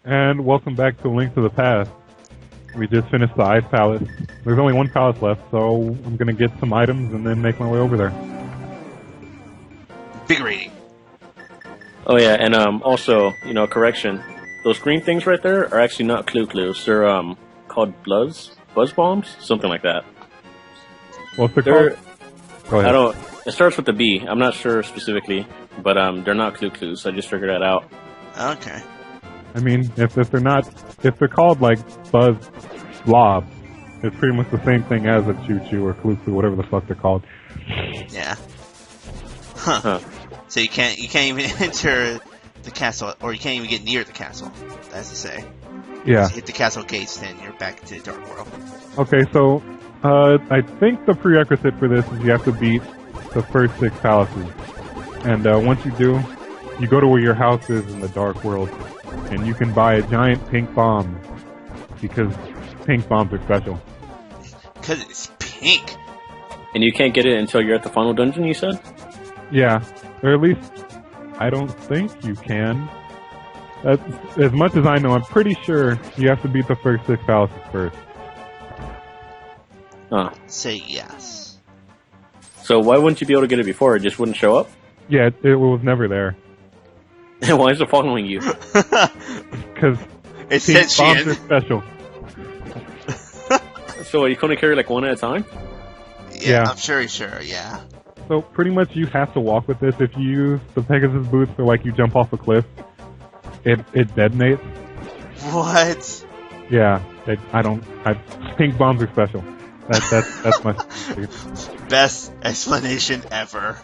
And welcome back to Link to the Past. We just finished the Ice Palace. There's only one palace left, so I'm gonna get some items and then make my way over there. Invigorating. Oh yeah, and also, correction. Those green things right there are actually not clues. They're called buzz bombs, something like that. What's it called? Go ahead. I don't. It starts with a B. I'm not sure specifically, but they're not clues. I just figured that out. Okay. I mean, if they're called like Buzz Blob, it's pretty much the same thing as a Choo Choo or Clue Clue, whatever the fuck they're called. Yeah. Huh. So you can't even enter the castle, or you can't even get near the castle. That's to say. Yeah. Once you hit the castle gates, then you're back to the Dark World. Okay, so I think the prerequisite for this is you have to beat the first 6 palaces, and once you do, you go to where your house is in the Dark World, and you can buy a giant pink bomb because pink bombs are special. Because it's pink. And you can't get it until you're at the final dungeon, you said? Yeah, or at least I don't think you can. As much as I know, I'm pretty sure you have to beat the first 6 palaces first. Huh. Say yes. So why wouldn't you be able to get it before? It just wouldn't show up? Yeah, it was never there. And why is it following you? Because It's pink bombs sentient. are special. So you can only carry like one at a time? Yeah. I'm sure, yeah. So pretty much you have to walk with this. If you use the Pegasus boots or like you jump off a cliff, it detonates. What? Yeah, pink bombs are special. That's my. Best explanation ever.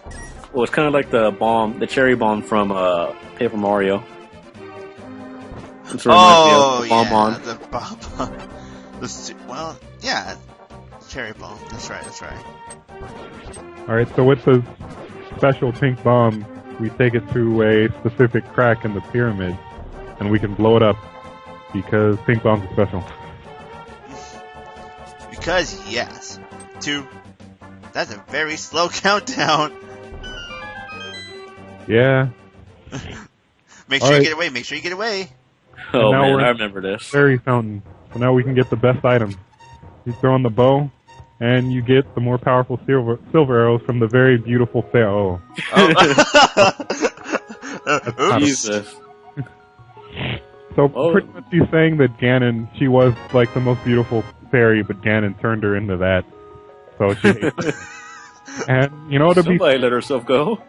Well, it's kind of like the cherry bomb from Paper Mario. It sort of reminds me of the bonbon. The bomb. Well, yeah, cherry bomb. That's right. All right, so with the special pink bomb, we take it to a specific crack in the pyramid, and we can blow it up because pink bombs are special. Because yes, that's a very slow countdown. Yeah. Make All sure right. you get away. Make sure you get away. Oh now man, we're- I remember this. Fairy fountain. So now we can get the best items. You throw in the bow, and you get the more powerful silver arrows from the very beautiful Pharaoh. Oops. Jesus. So Oh. pretty much she's saying that Ganon, she was like the most beautiful fairy, but Ganon turned her into that. So she hates it. And you know, to be Somebody let herself go.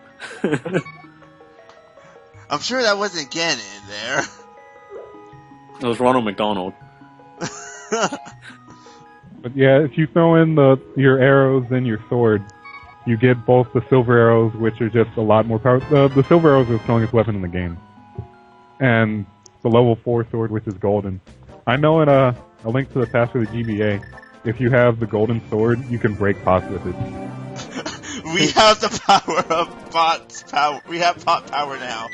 I'm sure that wasn't Ganon in there. It was Ronald McDonald. But yeah, if you throw in your arrows and your sword, you get both the silver arrows, which are just a lot more powerful. The silver arrows are the strongest weapon in the game, and the level 4 sword, which is golden. I know in a Link to the Past for the GBA, if you have the golden sword, you can break pots with it. We have the power of pot's power. We have pot power now.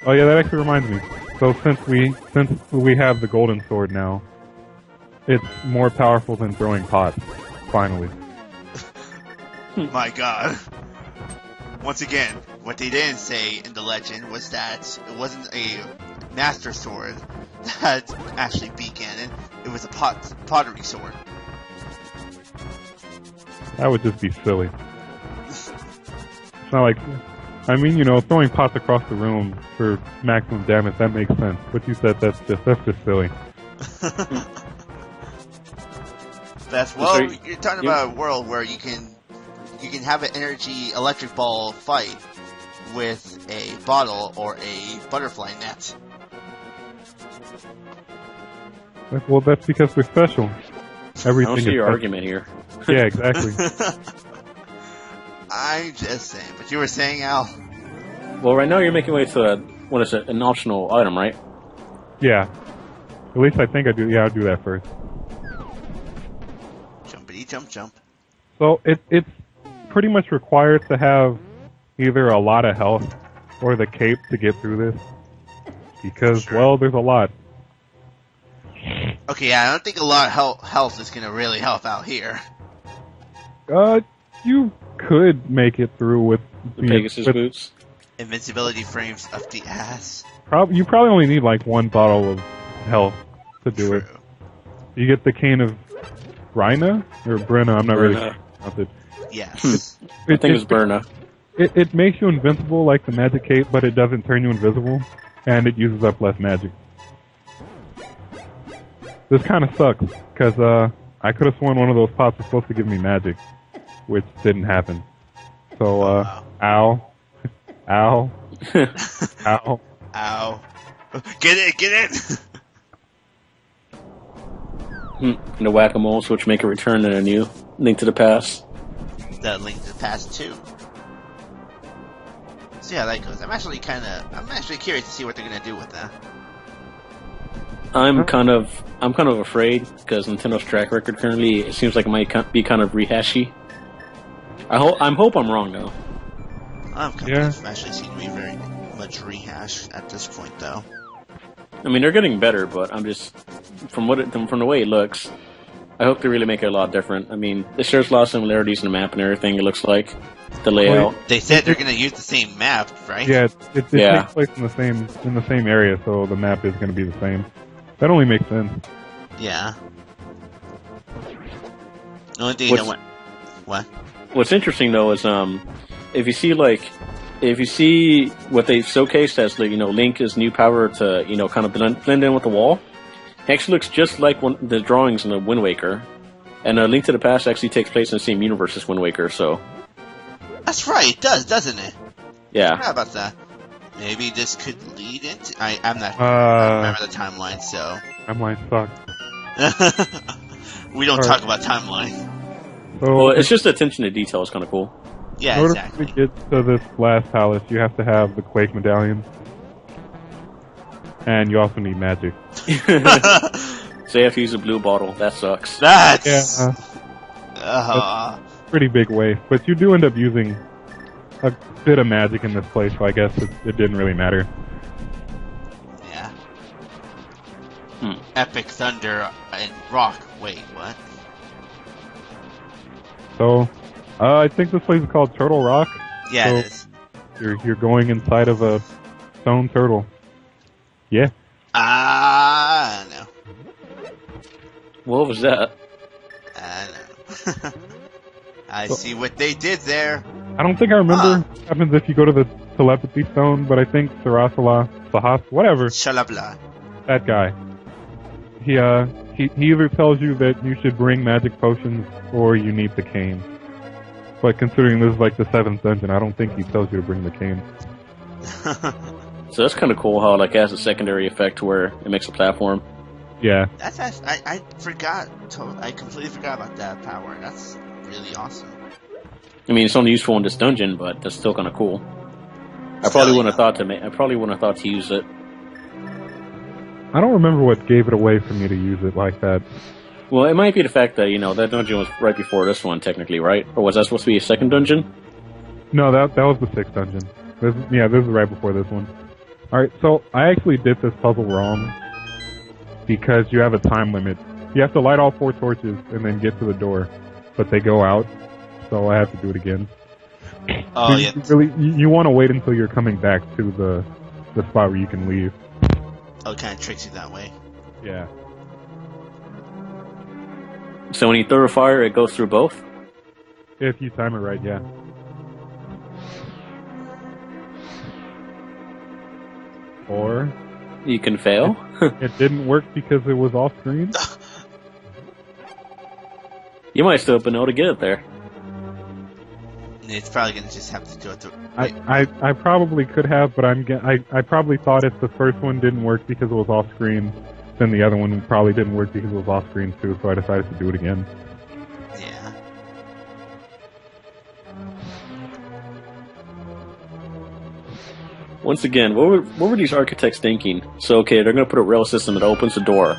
Oh yeah, that actually reminds me. So since we have the golden sword now, it's more powerful than throwing pots. Finally. My God. Once again, what they didn't say in the legend was that it wasn't a master sword that actually beat Ganon. It was a pottery sword. That would just be silly. It's not like, I mean, you know, throwing pots across the room for maximum damage, that makes sense. But you said that's just silly. You're talking about a world where you can have an energy electric ball fight with a bottle or a butterfly net. Well, that's because they're special. I Everything don't see is your special. argument here. Yeah, exactly. I'm just saying, but you were saying, Al. Well, right now you're making way to an optional item, right? Yeah. At least I think I do. Yeah, I'll do that first. Jumpity jump. So it's pretty much required to have either a lot of health or the cape to get through this. Because, Sure. well, there's a lot. Okay, yeah, I don't think a lot of health is gonna really help out here. You could make it through with The Pegasus boots. Invincibility frames up the ass. You probably only need like one bottle of health to do it. True. You get the cane of Bryna or Brenna. I'm not really Brenna. sure about it. Yes. I think it's Berna. It makes you invincible like the magic cape, but it doesn't turn you invisible, and it uses up less magic. This kind of sucks, because I could have sworn one of those pots was supposed to give me magic, which didn't happen. So, wow. ow. Ow. Ow. Ow. Get in! And the whack-a-moles, which make a return in a new Link to the Past. The Link to the Past 2. See how that goes. I'm actually curious to see what they're gonna do with that. I'm kind of afraid because Nintendo's track record currently, it seems like it might be kind of rehashy. I hope I'm wrong though. I'm convinced actually seem to be very much rehash at this point, though. I mean, they're getting better, but I'm just from the way it looks, I hope they really make it a lot different. I mean, it shares a lot of similarities in the map and everything. It looks like the layout. They said they're gonna use the same map, right? Yeah, it Yeah. takes place in the same area, so the map is going to be the same. That only makes sense. Yeah. The only thing What? What's interesting though is if you see what they've showcased as Link's new power to kind of blend in with the wall, it actually looks just like the drawings in the Wind Waker, and Link to the Past actually takes place in the same universe as Wind Waker. So That's right, it does, doesn't it? yeah, How about that? Maybe this could lead into. I don't remember the timeline, so Timeline sucks. we don't talk about timeline. So, well, it's just the attention to detail is kind of cool. Yeah, in order exactly. to get to this last palace, you have to have the Quake medallion, and you also need magic. So you have to use a blue bottle. That sucks. That's Pretty big waste, but you do end up using a bit of magic in this place, so I guess it didn't really matter. yeah. Epic Thunder and Rock. Wait, what? So, I think this place is called Turtle Rock. Yeah, So- it is. You're going inside of a stone turtle. Yeah. No. What was that? No. I see what they did there. I don't think I remember what happens if you go to the telepathy stone, but I think Sarasala, Sahas, whatever, Shalabla. that guy. He either tells you that you should bring magic potions or you need the cane. But considering this is like the 7th dungeon, I don't think he tells you to bring the cane. So that's kind of cool how it has a secondary effect where it makes a platform. Yeah. That's I forgot. I completely forgot about that power. That's really awesome. I mean, it's only useful in this dungeon, but that's still kind of cool. I probably wouldn't have thought to use it. I don't remember what gave it away for me to use it like that. Well, it might be the fact that that dungeon was right before this one, technically, right? Or was that supposed to be a second dungeon? No, that was the 6th dungeon. This is right before this one. Alright, so I actually did this puzzle wrong because you have a time limit. You have to light all 4 torches and then get to the door, but they go out, so I have to do it again. Oh, yeah. You want to wait until you're coming back to the spot where you can leave. Oh, it kind of tricks you that way. Yeah. So when you throw a fire, it goes through both? If you time it right, yeah. Or You can fail? it didn't work because it was off screen. You might still have been able to get it there. It's probably gonna just have to do it. I probably could have, but I probably thought if the first one didn't work because it was off screen, then the other one probably didn't work because it was off screen too. So I decided to do it again. Yeah. Once again, what were these architects thinking? So, okay, they're going to put a rail system that opens the door.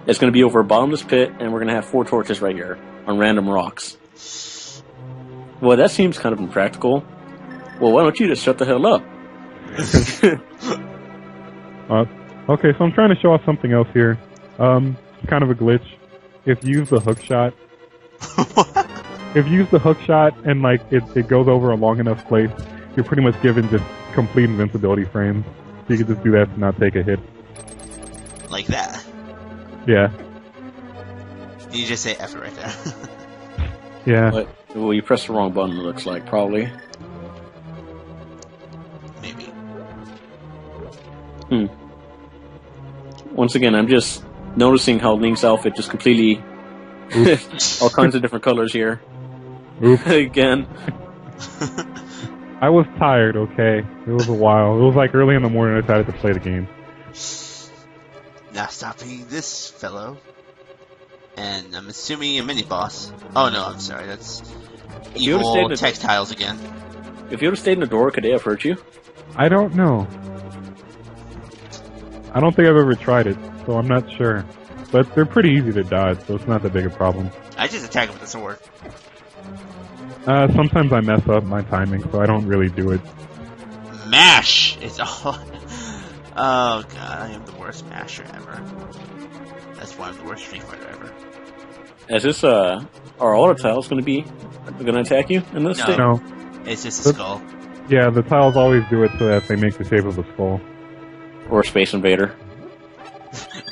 It's going to be over a bottomless pit, and we're going to have 4 torches right here on random rocks. Well, that seems kind of impractical. Well, why don't you just shut the hell up? Okay, so I'm trying to show off something else here. It's kind of a glitch. If you use the hook shot, and like it goes over a long enough place, you're pretty much given just complete invincibility frames. So you can just do that to not take a hit. Like that. Yeah. You just say F it right there. Yeah. But, well, you pressed the wrong button, it looks like, probably. Maybe. Once again, I'm just noticing how Link's outfit just completely... all kinds of different colors here. Oops. Again. I was tired, okay? It was a while. It was like early in the morning I decided to play the game. Now stopping this fellow. And I'm assuming a mini-boss. Oh no, I'm sorry, that's you would've stayed evil in the- textiles again. If you would have stayed in the door, could they have hurt you? I don't know. I don't think I've ever tried it, so I'm not sure. But they're pretty easy to dodge, so it's not that big a problem. I just attack him with the sword. Sometimes I mess up my timing, so I don't really do it. Mash! It's all... Oh god, I am the worst masher ever. That's why I'm the worst Street Fighter ever. Is this, are all the tiles gonna attack you in this No. state? No. It's just a skull. Yeah, the tiles always do it so that they make the shape of a skull. Or Space Invader?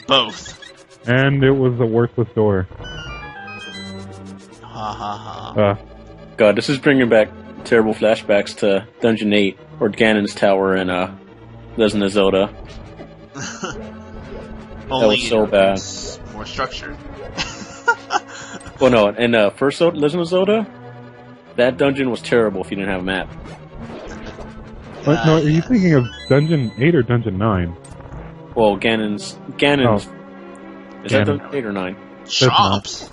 Both. And it was a worthless door. Ha ha ha. God, this is bringing back terrible flashbacks to Dungeon 8, or Ganon's Tower in, Legend of Zelda. Only was so bad. it's more structured. Well, no, in, first Legend of Zelda, that dungeon was terrible if you didn't have a map. What? No, are you yes. thinking of Dungeon 8 or Dungeon 9? Well, Ganon's... Is that Ganon. Dungeon 8 or 9? Chomps.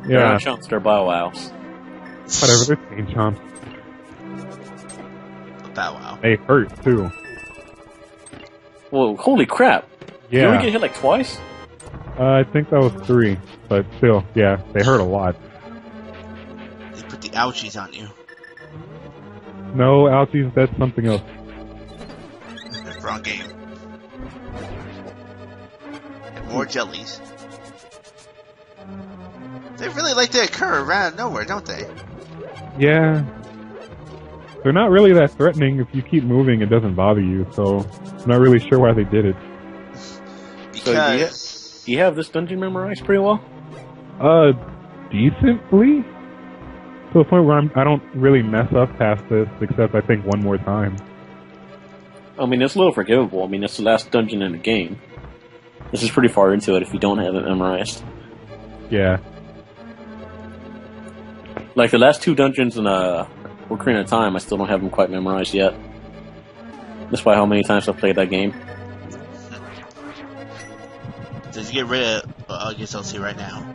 They're Yeah, not chumps, they're Bow Wows. whatever, they're pain chomps. Bow wow. They hurt, too. Well, holy crap! You Yeah, only get hit like twice? I think that was 3, but still, yeah, they hurt a lot. They put the ouchies on you. No, ouchies, that's something else. Wrong game. And more jellies. They really like to occur around nowhere, don't they? Yeah. They're not really that threatening. If you keep moving, it doesn't bother you, so I'm not really sure why they did it. Because... You have this dungeon memorized pretty well? Decently? To the point where I don't really mess up past this, except I think one more time. I mean, it's a little forgivable. I mean, it's the last dungeon in the game. This is pretty far into it if you don't have it memorized. Yeah. Like, the last 2 dungeons in, Ocarina of Time, I still don't have them quite memorized yet. Despite how many times I've played that game. Does it get rid of... I guess I'll see right now.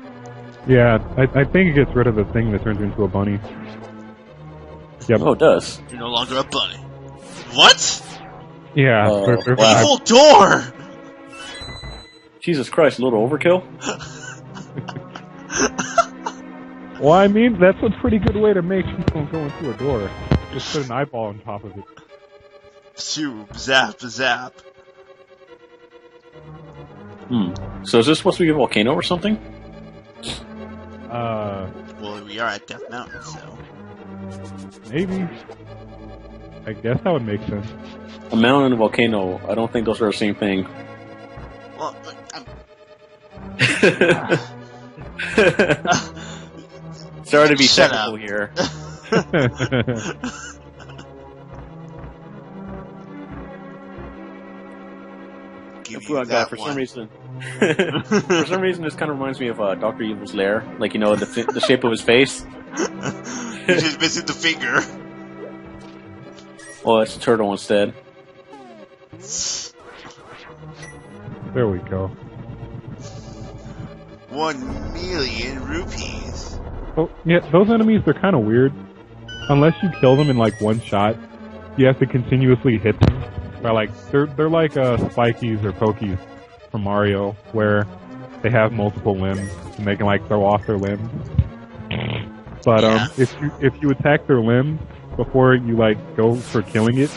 Yeah, I think it gets rid of the thing that turns you into a bunny. Yep. Oh, it does. You're no longer a bunny. What? Yeah. they're wow. Evil door! Jesus Christ, a little overkill? Well, I mean, that's a pretty good way to make people go into a door. Just put an eyeball on top of it. Shoop, zap, zap. So is this supposed to be a volcano or something? Well, we are at Death Mountain, so... Maybe. I guess that would make sense. A mountain and a volcano, I don't think those are the same thing. Well, I'm... Sorry to be Shut technical up. here. Give Oh, you God, that for one. some reason, for some reason, this kind of reminds me of Doctor Evil's lair. Like, you know, the shape of his face. You're just missing the finger. Well, it's a turtle instead. There we go. 1,000,000 rupees. Oh, yeah, those enemies, they're kind of weird. Unless you kill them in, like, one shot, you have to continuously hit them. By, like, they're like, spikies or pokies from Mario, where they have multiple limbs, and they can, like, throw off their limbs. But, Yeah. if you attack their limbs before you, like, go for killing it,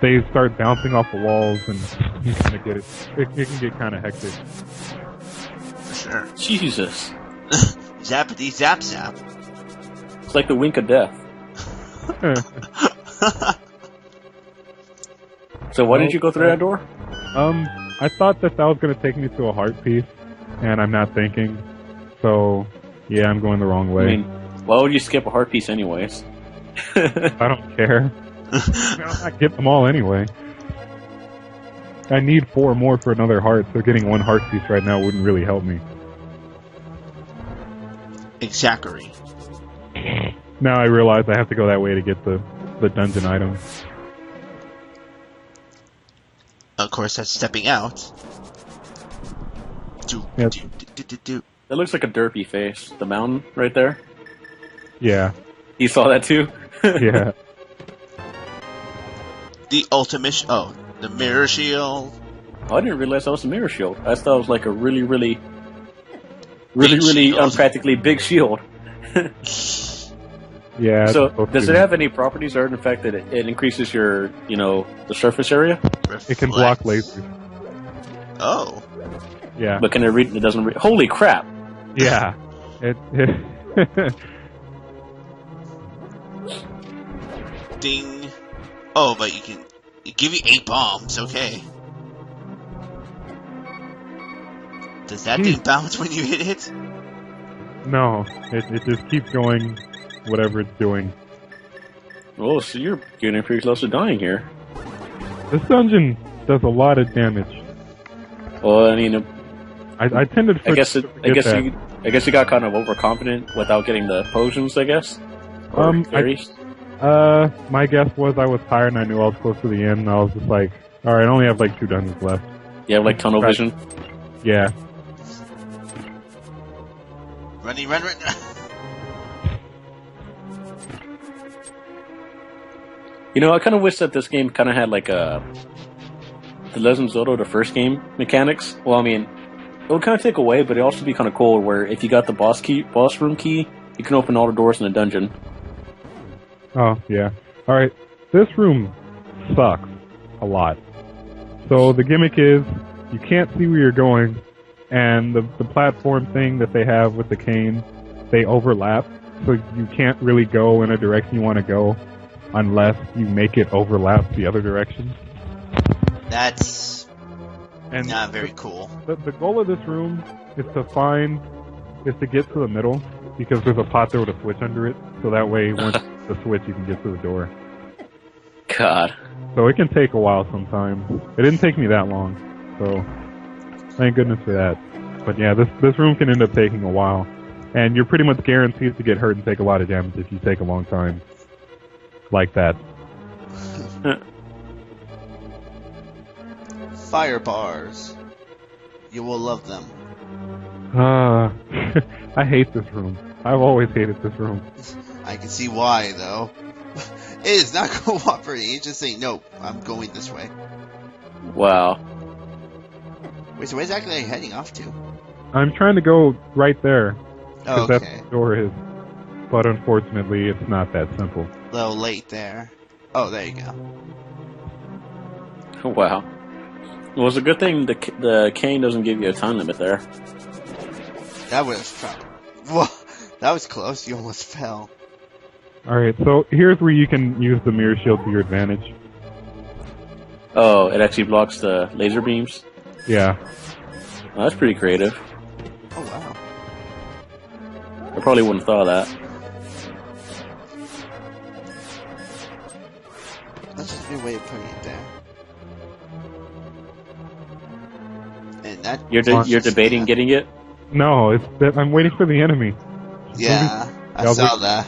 they start bouncing off the walls, and you kind of get it. It can get kind of hectic. For sure. Jesus, Zappity zap zap. it's like the wink of death. So why didn't you go through that door? I thought that was going to take me to a heart piece, and I'm not thinking. So, yeah, I'm going the wrong way. I mean, why would you skip a heart piece anyways? I don't care. I'm not getting them all anyway. I need 4 more for another heart, so getting 1 heart piece right now wouldn't really help me. Exactly. Now I realize I have to go that way to get the dungeon item. Of course, that's stepping out. Yep. That looks like a derpy face. The mountain right there. Yeah. You saw that too? Yeah. The ultimate... the mirror shield. Oh, I didn't realize that was a mirror shield. I thought it was like a really unpractically big shield. Yeah. So, does it have any properties other than the fact that it increases your, the surface area? It can block lasers. Oh. Yeah. But can it read? It doesn't read. Holy crap! Yeah. It Ding. Oh, but it give you 8 bombs, okay. Does that thing bounce when you hit it? No. It just keeps going whatever it's doing. Oh, so you're getting pretty close to dying here. This dungeon does a lot of damage. Well, I mean, I tend to I guess you got kind of overconfident without getting the potions, I guess. My guess was I was tired and I knew I was close to the end, and I was just like, alright, I only have like 2 dungeons left. You have like tunnel vision? Yeah. Run. I kind of wish that this game kind of had like the Legend of Zelda, the first game mechanics. Well, I mean, it would kind of take away, but it'd also be kind of cool where if you got the boss room key, you can open all the doors in the dungeon. Oh, yeah. Alright, this room sucks a lot. So the gimmick is, you can't see where you're going, and the platform thing that they have with the cane, they overlap, so you can't really go in a direction you want to go unless you make it overlap the other direction. That's not very cool. The goal of this room is to get to the middle, because there's a pot there with a switch under it, so that way once the switch you can get to the door. God. So it can take a while sometimes. It didn't take me that long, so thank goodness for that. But yeah, this room can end up taking a while, and you're pretty much guaranteed to get hurt and take a lot of damage if you take a long time like that. Fire bars. You will love them. I hate this room. I've always hated this room. I can see why, though. It is not cooperating. It's just saying, nope, I'm going this way. Wow. Wait, so where's exactly heading off to? I'm trying to go right there. Oh, because that's where the door is. But unfortunately, it's not that simple. A little late there. Oh, there you go. Wow. Well, it's a good thing the cane doesn't give you a time limit there. That would have... Whoa, that was close. You almost fell. Alright, so here's where you can use the mirror shield to your advantage. Oh, it actually blocks the laser beams? Yeah. Well, that's pretty creative. Oh, wow. I probably wouldn't have thought of that. That's just a good way of putting it there. And that... You're debating getting it? No, it's that I'm waiting for the enemy. Yeah, I saw that.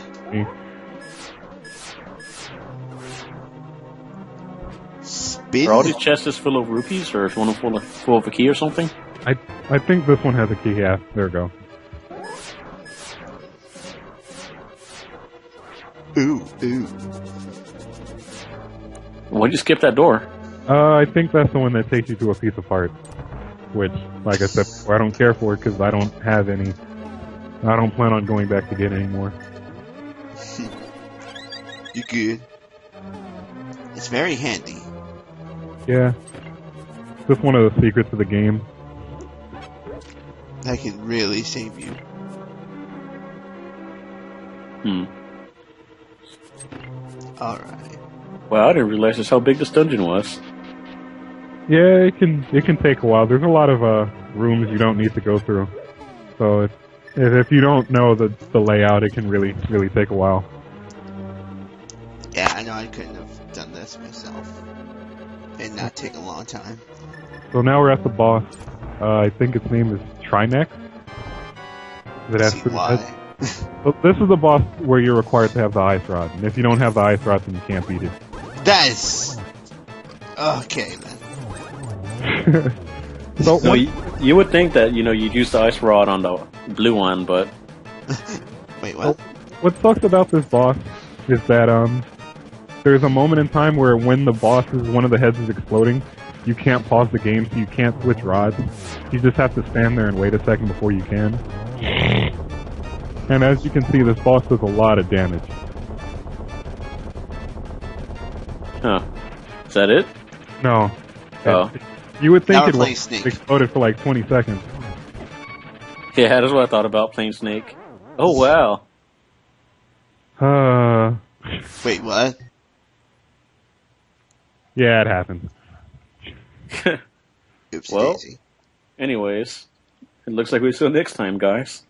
Spin. Are all these chests full of rupees, or is one of them full of a key or something? I think this one has a key, yeah. There we go. Ooh. Why'd you skip that door? I think that's the one that takes you to a piece of heart. Which, like I said, I don't care for it because I don't have any. I don't plan on going back to get any more. You good? It's very handy. Yeah. Just one of the secrets of the game. That can really save you. Hmm. Alright. Wow, I didn't realize just how big this dungeon was. Yeah, it can take a while. There's a lot of rooms you don't need to go through. So if you don't know the layout, it can really take a while. Yeah, I know I couldn't have done this myself. It'd not take a long time. So now we're at the boss. I think its name is Trinex. It has See three why? heads. So this is the boss where you're required to have the ice rod, and if you don't have the ice rod, then you can't beat it. That is... Okay, then. So No, you would think that you'd use the ice rod on the blue one, but Wait, what? what sucks about this boss is that there's a moment in time where when the one of the heads is exploding, you can't pause the game, so you can't switch rods. You just have to stand there and wait a second before you can. And as you can see, this boss does a lot of damage. huh? Is that it? No. Oh. You would think Now we're it playing would Snake. exploded for like 20 seconds. Yeah, that's what I thought about playing Snake. Oh wow. Wait, what? Yeah, it happened. Oops, Well. daisy. Anyways, it looks like we see you next time, guys.